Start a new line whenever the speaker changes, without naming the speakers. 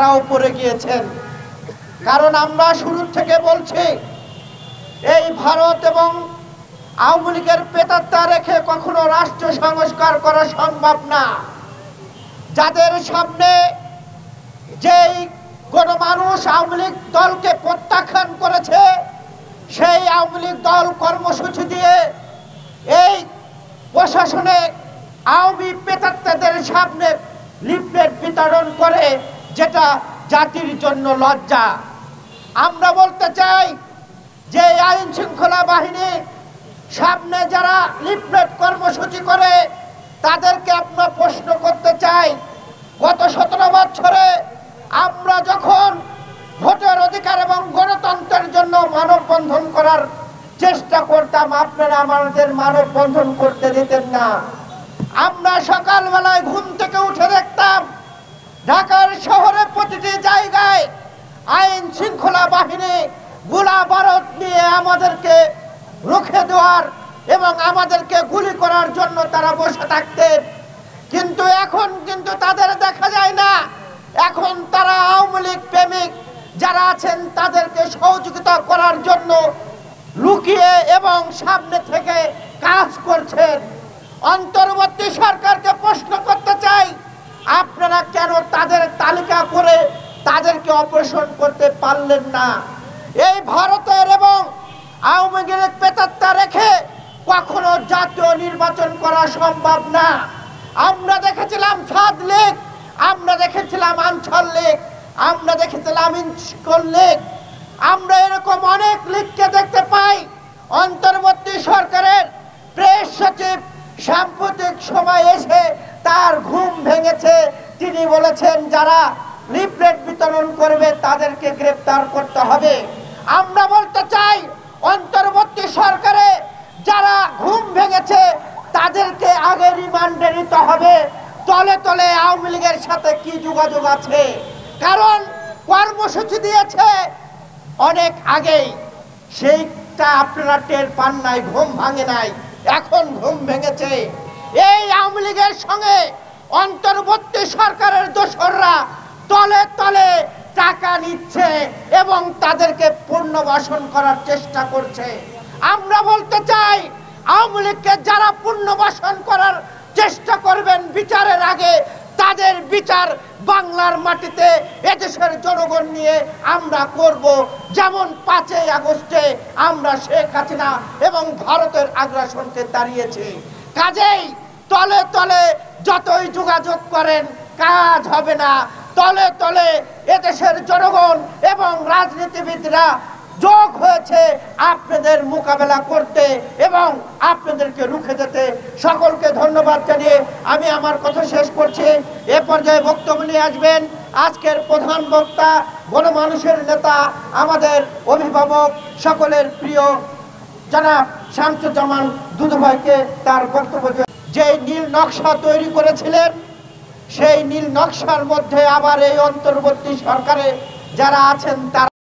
তারাও পড়ে গিয়েছেন। কারণ আমরা শুরু থেকে বলছি এই ভারত এবং আওয়ামী লীগের পেতাত্তা রেখে কখনো রাষ্ট্র সংস্কার করা সম্ভব না। যাদের সামনে যেই গণমানুষ আওয়ামী লীগ দলকে প্রত্যাখ্যান করেছে, সেই আওয়ামী লীগ দল কর্মসূচি দিয়ে এই প্রশাসনে আওয়ামী পেতাত্তাদের সামনে লিফলেট বিতরণ করে, যেটা জাতির জন্য লজ্জা। আমরা বলতে চাই যে আইন শৃঙ্খলা বাহিনী সামনে যারা লিফলেট কর্মসূচি করে তাদেরকে আমরা প্রশ্ন করতে চাই, গত 17 বছরে আমরা যখন ভোটের অধিকার এবং গণতন্ত্রের জন্য মানববন্ধন করার চেষ্টা করতাম, আপনারা আমাদের মানববন্ধন করতে দিতেন না। আমরা সকালবেলায় ঘুম থেকে উঠে দেখতাম ঢাকার শহরে প্রতিটি জায়গায় আইন শৃঙ্খলা বাহিনী গোলা বারুদ নিয়ে আমাদেরকে রুখে দেওয়ার এবং আমাদেরকে গুলি করার জন্য তারা বসে থাকতেন। কিন্তু এখন কিন্তু তাদের দেখা যায় না। এখন তারা আওয়ামী লীগ প্রেমিক যারা আছেন তাদেরকে সহযোগিতা করার জন্য লুকিয়ে এবং সামনে থেকে কাজ করছেন। অন্তর্বর্তী সরকারকে প্রশ্ন করতে চাই, আপনারা কেন তাদের তালিকা করে তাদেরকে অপারেশন করতে পারলেন না? এই ভারতের এবং আওয়ামী লীগের পেতাত্তা রেখে কখনো জাতীয় নির্বাচন করা সম্ভব না। আমরা দেখেছিলাম ছাত্রলীগ, আমরা দেখেছিলাম আনসার লীগ, আমরা দেখেছিলাম ইনস্কল লীগ, আমরা এরকম অনেক লীগকে দেখতে পাই। অন্তর্বর্তী সরকারের প্রেস সচিব সাম্প্রতিক সময় এসে তার ঘুম ভেঙেছে। তিনি বলেছেন যারা লিফলেট বিতরণ করবে তাদেরকে গ্রেফতার করতে হবে। আমরা বলতে চাই অন্তর্বর্তী সরকারে যারা ঘুম ভেঙেছে তাদেরকে আগে রিমান্ডে নিতে হবে। তলে তলে আওয়ামী লীগের সাথে কি যোগাযোগ আছে? কারণ কর্মসূচি দিয়েছে অনেক আগেই, সেইটা আপনারা টের পান নাই, ঘুম ভাঙে নাই, এখন ঘুম ভেঙেছে। এই আওয়ামী লীগের সঙ্গে অন্তর্বর্তী সরকারের দোসররা তলে তলে টাকা নিচ্ছে এবং তাদেরকে পুনর্বাসন করার চেষ্টা করছে। আমরা বলতে চাই আওয়ামী লীগকে যারা পুনর্বাসন করার চেষ্টা করবেন বিচারের আগে, তাদের বিচার বাংলার মাটিতে এদেশের জনগণ নিয়ে আমরা করব। যেমন 5ই আগস্টে আমরা শেখ হাসিনা এবং ভারতের আগ্রাসনকে তাড়িয়েছি। কাজেই তলে তলে যতই যোগাযোগ করেন কাজ হবে না। তলে তলে এদেশের জনগণ এবং রাজনীতিবিদরা যোগ হয়েছে আপনাদের মোকাবেলা করতে এবং আপনাদেরকে রুখে যেতে। সকলকে ধন্যবাদ জানিয়ে আমি আমার কথা শেষ করছি। এ পর্যায়ে বক্তব্য নিয়ে আসবেন আজকের প্রধান বক্তা, গণমানুষের নেতা, আমাদের অভিভাবক, সকলের প্রিয় জনাব শামসুজ্জামান দুদু ভাইকে তার বক্তব্য। যে নীল নকশা তৈরি করেছিলেন, সেই নীল নকশার মধ্যে আবার এই অন্তর্বর্তী সরকারে যারা আছেন তারা